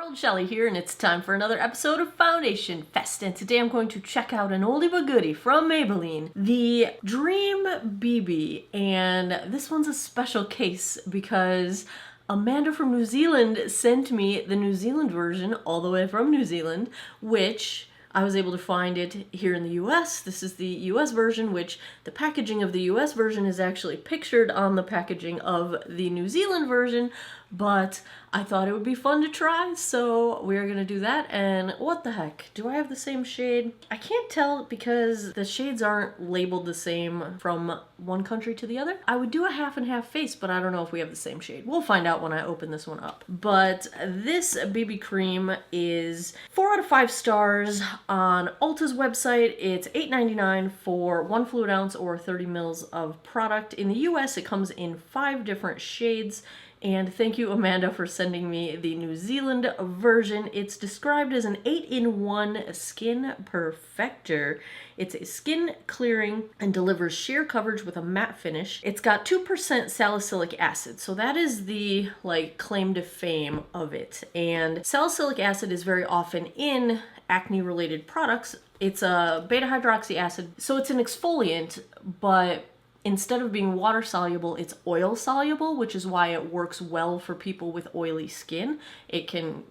world, Shelly here, and it's time for another episode of Foundation Fest. And today I'm going to check out an oldie but goodie from Maybelline, the Dream BB. And this one's a special case because Amanda from New Zealand sent me the New Zealand version all the way from New Zealand, which I was able to find it here in the US. This is the US version, which the packaging of the US version is actually pictured on the packaging of the New Zealand version, but I thought it would be fun to try, so we're gonna do that. And what the heck, do I have the same shade? I can't tell because the shades aren't labeled the same from one country to the other. I would do a half and half face, but I don't know if we have the same shade. We'll find out when I open this one up. But this BB cream is 4 out of 5 stars on Ulta's website. It's $8.99 for 1 fluid ounce or 30 mils of product. In the US, it comes in 5 different shades. And thank you, Amanda, for sending me the New Zealand version. It's described as an 8-in-1 skin perfector. It's a skin clearing and delivers sheer coverage with a matte finish. It's got 2% salicylic acid, so that is the claim to fame of it. And salicylic acid is very often in acne-related products. It's a beta hydroxy acid, so it's an exfoliant, but instead of being water soluble, it's oil soluble, which is why it works well for people with oily skin. It can,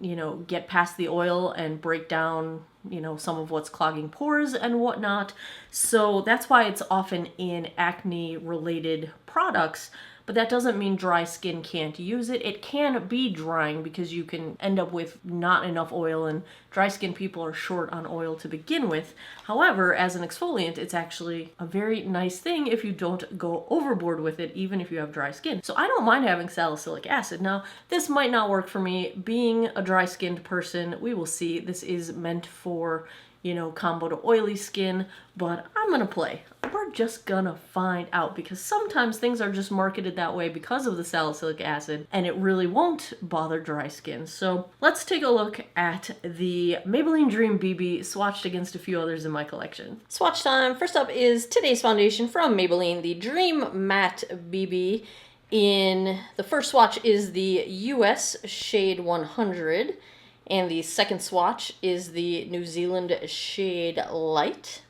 get past the oil and break down, some of what's clogging pores and whatnot. So that's why it's often in acne related products. But that doesn't mean dry skin can't use it. It can be drying because you can end up with not enough oil, and dry skin people are short on oil to begin with. However, as an exfoliant, it's actually a very nice thing if you don't go overboard with it, even if you have dry skin. So I don't mind having salicylic acid. Now, this might not work for me. Being a dry skinned person, we will see. This is meant for combo to oily skin, but I'm gonna play. We're just gonna find out, because sometimes things are just marketed that way because of the salicylic acid, and it really won't bother dry skin. So let's take a look at the Maybelline Dream BB swatched against a few others in my collection. Swatch time. First up is today's foundation from Maybelline, the Dream Matte BB. In the first swatch is the US shade 100. And the second swatch is the New Zealand shade Light.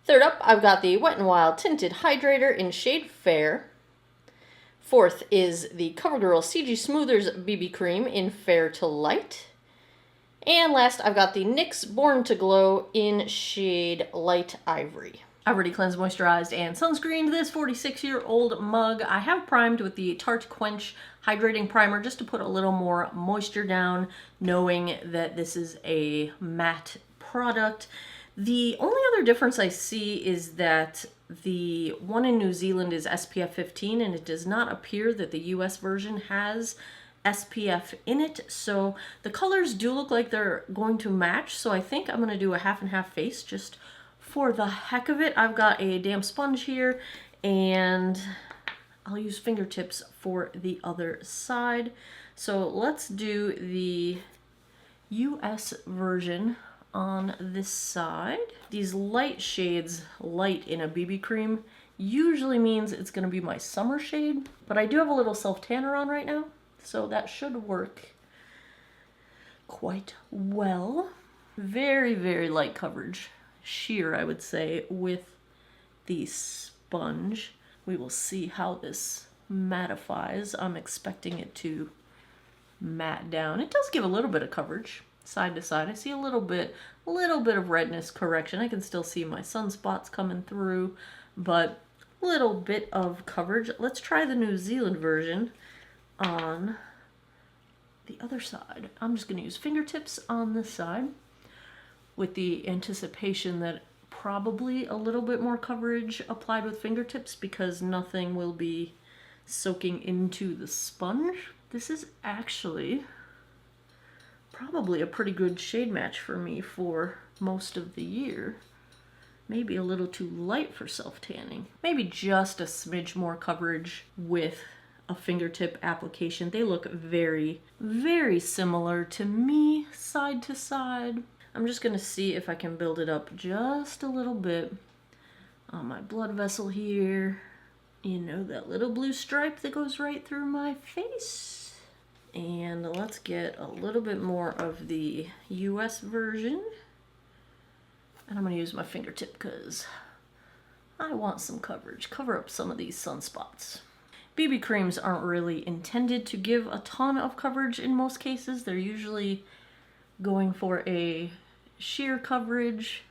Third up, I've got the Wet n Wild Tinted Hydrator in shade Fair. Fourth is the CoverGirl CG Smoothers BB Cream in Fair to Light. And last, I've got the NYX Born to Glow in shade Light Ivory. I've already cleansed, moisturized, and sunscreened this 46-year-old mug. I have primed with the Tarte Quench Hydrating Primer just to put a little more moisture down, knowing that this is a matte product. The only other difference I see is that the one in New Zealand is SPF 15, and it does not appear that the US version has SPF in it. So the colors do look like they're going to match, so I think I'm going to do a half and half face just for the heck of it. I've got a damp sponge here, and I'll use fingertips for the other side. So let's do the US version on this side. These light shades, light in a BB cream, usually means it's going to be my summer shade, but I do have a little self-tanner on right now, so that should work quite well. Very, very light coverage. Sheer, I would say, with the sponge. We will see how this mattifies. I'm expecting it to matte down. It does give a little bit of coverage side to side. I see a little bit of redness correction. I can still see my sunspots coming through, but a little bit of coverage. Let's try the New Zealand version on the other side. I'm just going to use fingertips on this side, with the anticipation that probably a little bit more coverage applied with fingertips because nothing will be soaking into the sponge. This is actually probably a pretty good shade match for me for most of the year. Maybe a little too light for self-tanning. Maybe just a smidge more coverage with a fingertip application. They look very, very similar to me, side to side. I'm just going to see if I can build it up just a little bit on my blood vessel here. That little blue stripe that goes right through my face. And let's get a little bit more of the US version. And I'm going to use my fingertip because I want some coverage. Cover up some of these sunspots. BB creams aren't really intended to give a ton of coverage in most cases. They're usually going for a sheer coverage,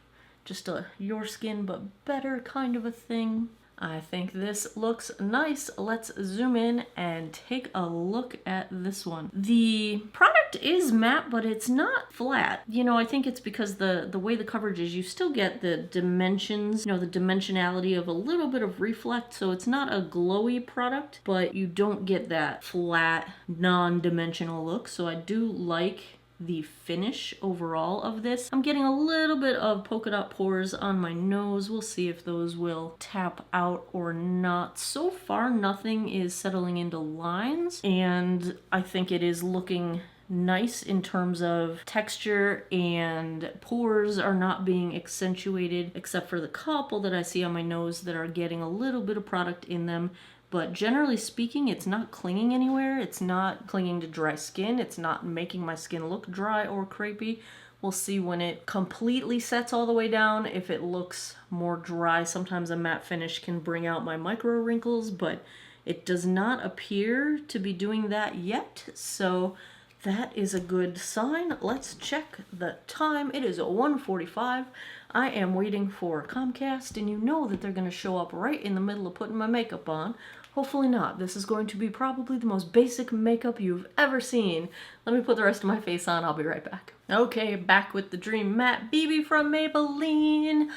just a your skin but better kind of a thing. I think this looks nice. Let's zoom in and take a look at this one. The product is matte, but it's not flat. You know, I think it's because the way the coverage is, you still get the dimensions, you know, the dimensionality of a little bit of reflect, so it's not a glowy product, but you don't get that flat, non-dimensional look, so I do like the finish overall of this. I'm getting a little bit of polka dot pores on my nose. We'll see if those will tap out or not. So far, nothing is settling into lines, and I think it is looking nice in terms of texture, and pores are not being accentuated except for the couple that I see on my nose that are getting a little bit of product in them. But generally speaking, it's not clinging anywhere. It's not clinging to dry skin. It's not making my skin look dry or crepey. We'll see when it completely sets all the way down if it looks more dry. Sometimes a matte finish can bring out my micro wrinkles, but it does not appear to be doing that yet. So that is a good sign. Let's check the time. It is 1:45. I am waiting for Comcast, and you know that they're going to show up right in the middle of putting my makeup on. Hopefully not. This is going to be probably the most basic makeup you've ever seen. Let me put the rest of my face on. I'll be right back. Okay, back with the Dream Matte BB from Maybelline.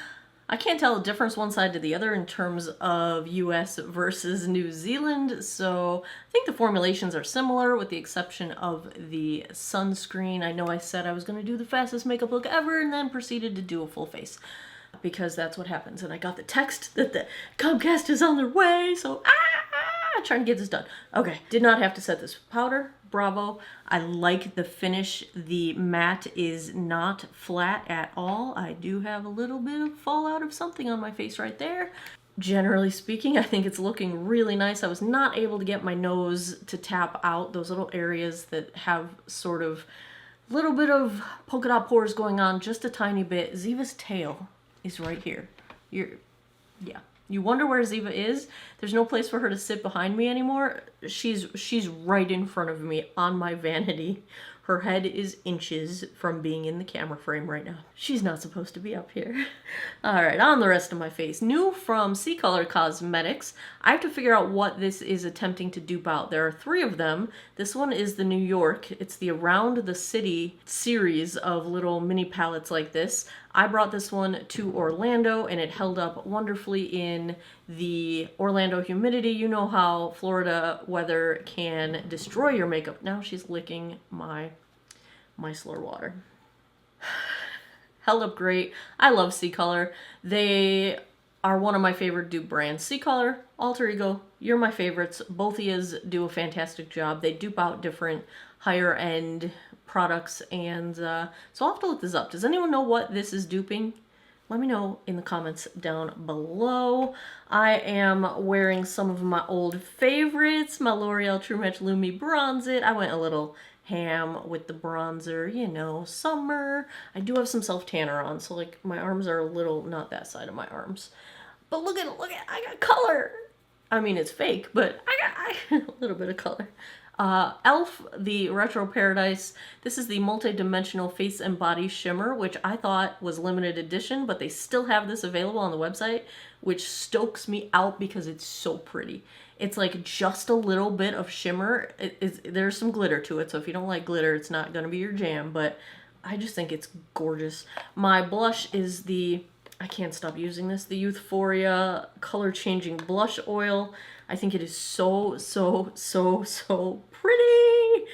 I can't tell the difference one side to the other in terms of US versus New Zealand, so I think the formulations are similar with the exception of the sunscreen. I know I said I was going to do the fastest makeup look ever and then proceeded to do a full face, because that's what happens. And I got the text that the Comcast is on their way, so trying to get this done. Okay, did not have to set this powder. Bravo. I like the finish. The matte is not flat at all. I do have a little bit of fallout of something on my face right there. Generally speaking, I think it's looking really nice. I was not able to get my nose to tap out those little areas that have sort of little bit of polka dot pores going on, just a tiny bit. Ziva's tail is right here. Yeah. You wonder where Ziva is? There's no place for her to sit behind me anymore. She's right in front of me on my vanity. Her head is inches from being in the camera frame right now. She's not supposed to be up here. All right, on the rest of my face. New from C Color Cosmetics. I have to figure out what this is attempting to dupe out. There are 3 of them. This one is the New York. It's the Around the City series of little mini palettes like this. I brought this one to Orlando and it held up wonderfully in the Orlando humidity. You know how Florida weather can destroy your makeup. Now she's licking my micellar water. Held up great. I love C Color. They are one of my favorite dupe brands. C Color, Alter Ego, you're my favorites. Both of yous do a fantastic job. They dupe out different higher end products, and so I'll have to look this up. Does anyone know what this is duping? Let me know in the comments down below. I am wearing some of my old favorites, my L'Oreal True Match Lumi Bronze It. I went a little ham with the bronzer, you know, summer. I do have some self-tanner on, so like my arms are a little, not that side of my arms. But look at, I got color. I mean, it's fake, but I got a little bit of color. e.l.f. the Retro Paradise. This is the multi-dimensional face and body shimmer, which I thought was limited edition, but they still have this available on the website, which stokes me out because it's so pretty. It's like just a little bit of shimmer. There's some glitter to it, so if you don't like glitter, it's not going to be your jam, but I just think it's gorgeous. My blush is the, I can't stop using this, the Youthforia Color Changing Blush Oil. I think it is so, so, so, so pretty.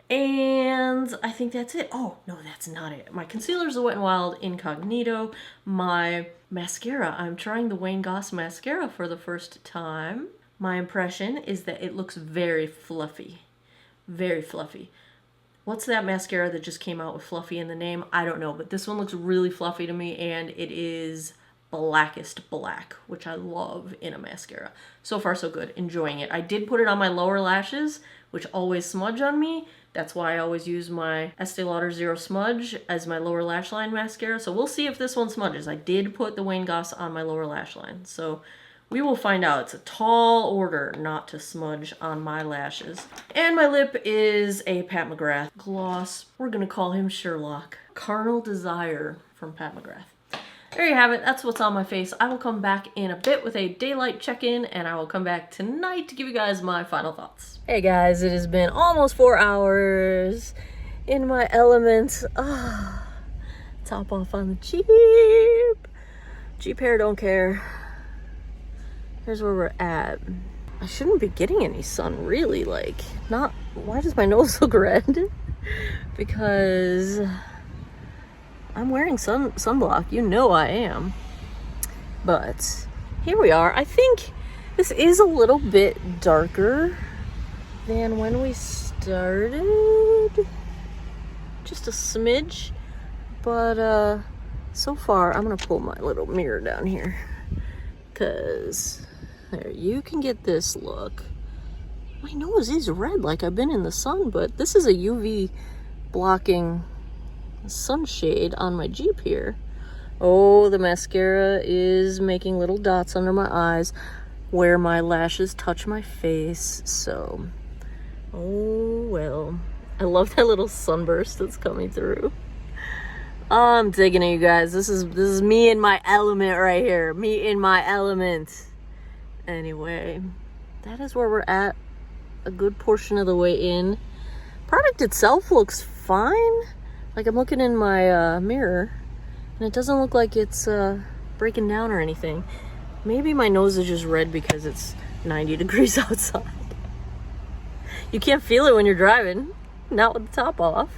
And I think that's it. Oh, no, that's not it. My concealer is the Wet n Wild Incognito. My mascara, I'm trying the Wayne Goss mascara for the first time. My impression is that it looks very fluffy. Very fluffy. What's that mascara that just came out with fluffy in the name? I don't know, but this one looks really fluffy to me, and it is blackest black, which I love in a mascara. So far so good, enjoying it. I did put it on my lower lashes, which always smudge on me. That's why I always use my Estee Lauder Zero Smudge as my lower lash line mascara. So we'll see if this one smudges. I did put the Wayne Goss on my lower lash line. So we will find out. It's a tall order not to smudge on my lashes. And my lip is a Pat McGrath gloss. We're gonna call him Sherlock. Carnal Desire from Pat McGrath. There you have it. That's what's on my face. I will come back in a bit with a daylight check-in, and I will come back tonight to give you guys my final thoughts. Hey guys, it has been almost 4 hours in my element. Top off on the Jeep. Jeep hair don't care. Here's where we're at. I shouldn't be getting any sun, really. Like, not... Why does my nose look red? Because I'm wearing sunblock. You know I am. But here we are. I think this is a little bit darker than when we started. Just a smidge. But so far, I'm gonna pull my little mirror down here. Because there, you can get this look. My nose is red like I've been in the sun, but this is a UV blocking sunshade on my Jeep here. Oh, the mascara is making little dots under my eyes where my lashes touch my face, so oh well. I love that little sunburst that's coming through. I'm digging it, you guys. This is me in my element right here. Me in my element. Anyway, that is where we're at a good portion of the way in. Product itself looks fine. Like, I'm looking in my mirror, and it doesn't look like it's breaking down or anything. Maybe my nose is just red because it's 90 degrees outside. You can't feel it when you're driving. Not with the top off.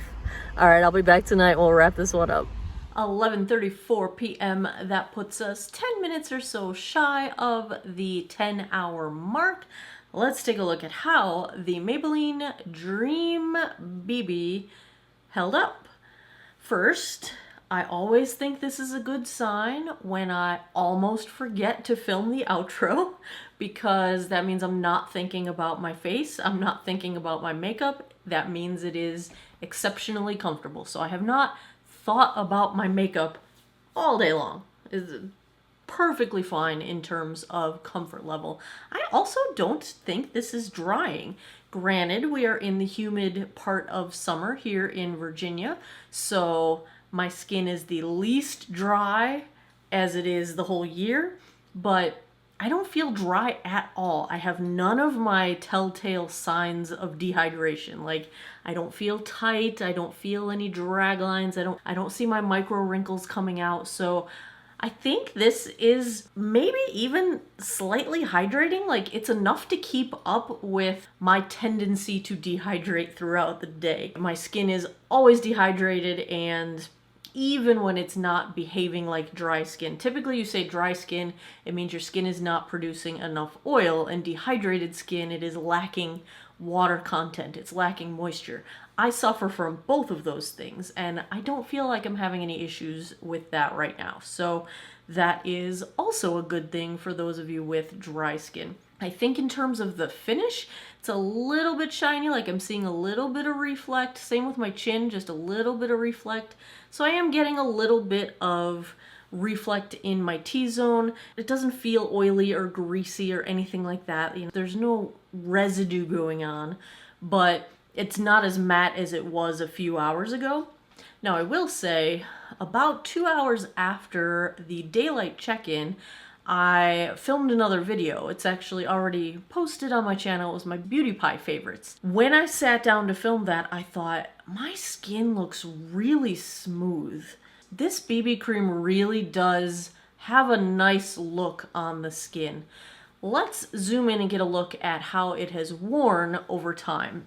Alright, I'll be back tonight. We'll wrap this one up. 11:34 p.m. That puts us 10 minutes or so shy of the 10-hour mark. Let's take a look at how the Maybelline Dream BB held up. First, I always think this is a good sign when I almost forget to film the outro, because that means I'm not thinking about my face, I'm not thinking about my makeup. That means it is exceptionally comfortable. So I have not thought about my makeup all day long. It's perfectly fine in terms of comfort level. I also don't think this is drying. Granted, we are in the humid part of summer here in Virginia, so my skin is the least dry as it is the whole year, but I don't feel dry at all. I have none of my telltale signs of dehydration. Like, I don't feel tight, I don't feel any drag lines, I don't see my micro wrinkles coming out, so I think this is maybe even slightly hydrating. Like, it's enough to keep up with my tendency to dehydrate throughout the day. My skin is always dehydrated, and even when it's not behaving like dry skin. Typically you say dry skin, it means your skin is not producing enough oil, and dehydrated skin, it is lacking water content, it's lacking moisture. I suffer from both of those things, and I don't feel like I'm having any issues with that right now. So that is also a good thing for those of you with dry skin. I think in terms of the finish, it's a little bit shiny, like I'm seeing a little bit of reflect. Same with my chin, just a little bit of reflect. So I am getting a little bit of reflect in my T-zone. It doesn't feel oily or greasy or anything like that. You know, there's no residue going on, but it's not as matte as it was a few hours ago. Now, I will say, about 2 hours after the daylight check-in, I filmed another video. It's actually already posted on my channel. It was my beauty pie favorites. When I sat down to film that, I thought, my skin looks really smooth. This BB cream really does have a nice look on the skin. Let's zoom in and get a look at how it has worn over time.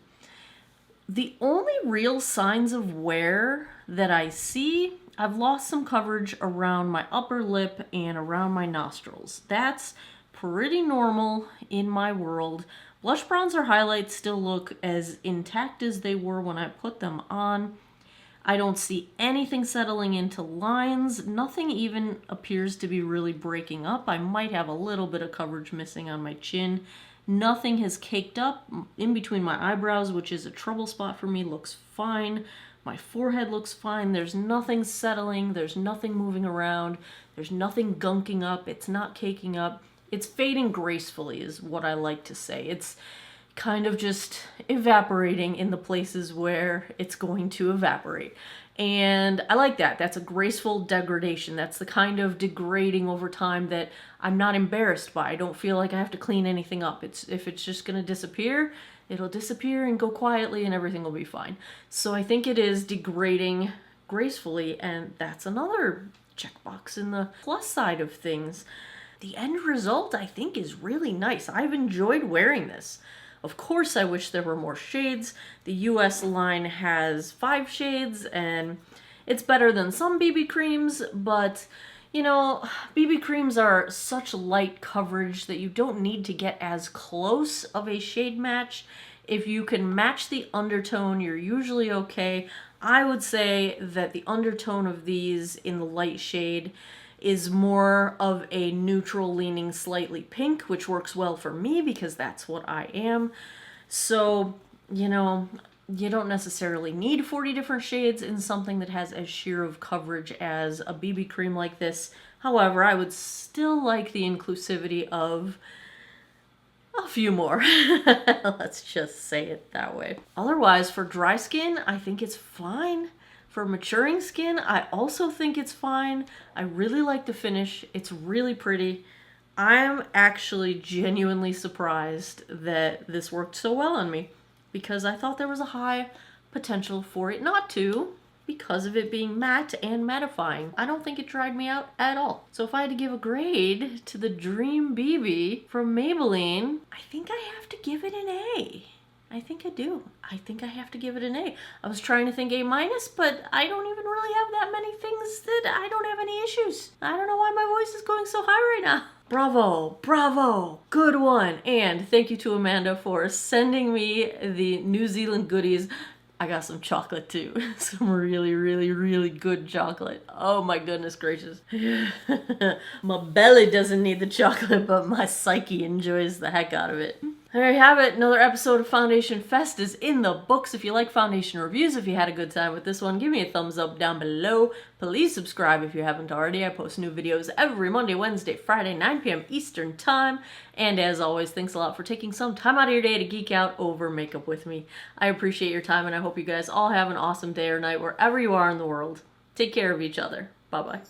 The only real signs of wear that I see, I've lost some coverage around my upper lip and around my nostrils. That's pretty normal in my world. Blush, bronzer, highlights still look as intact as they were when I put them on. I don't see anything settling into lines. Nothing even appears to be really breaking up. I might have a little bit of coverage missing on my chin. Nothing has caked up in between my eyebrows, which is a trouble spot for me. Looks fine. My forehead looks fine. There's nothing settling. There's nothing moving around. There's nothing gunking up. It's not caking up. It's fading gracefully is what I like to say. It's kind of just evaporating in the places where it's going to evaporate. And I like that. That's a graceful degradation. That's the kind of degrading over time that I'm not embarrassed by. I don't feel like I have to clean anything up. If it's just going to disappear, it'll disappear and go quietly and everything will be fine. So I think it is degrading gracefully, and that's another checkbox in the plus side of things. The end result, I think, is really nice. I've enjoyed wearing this. Of course, I wish there were more shades. The US line has 5 shades, and it's better than some BB creams, but, you know, BB creams are such light coverage that you don't need to get as close of a shade match. If you can match the undertone, you're usually okay. I would say that the undertone of these in the light shade is more of a neutral leaning slightly pink, which works well for me because that's what I am. So, you know, you don't necessarily need 40 different shades in something that has as sheer of coverage as a BB cream like this. However, I would still like the inclusivity of a few more. Let's just say it that way. Otherwise, for dry skin, I think it's fine. For maturing skin, I also think it's fine. I really like the finish. It's really pretty. I'm actually genuinely surprised that this worked so well on me because I thought there was a high potential for it not to because of it being matte and mattifying. I don't think it dried me out at all. So if I had to give a grade to the Dream BB from Maybelline, I think I have to give it an A. I think I do. I think I have to give it an A. I was trying to think A-, but I don't even really have that many things that I don't have any issues. I don't know why my voice is going so high right now. Bravo, bravo, good one. And thank you to Amanda for sending me the New Zealand goodies. I got some chocolate too. Some really, really, really good chocolate. Oh my goodness gracious. My belly doesn't need the chocolate, but my psyche enjoys the heck out of it. There you have it. Another episode of Foundation Fest is in the books. If you like foundation reviews, if you had a good time with this one, give me a thumbs up down below. Please subscribe if you haven't already. I post new videos every Monday, Wednesday, Friday, 9 p.m. Eastern Time. And as always, thanks a lot for taking some time out of your day to geek out over makeup with me. I appreciate your time, and I hope you guys all have an awesome day or night wherever you are in the world. Take care of each other. Bye-bye.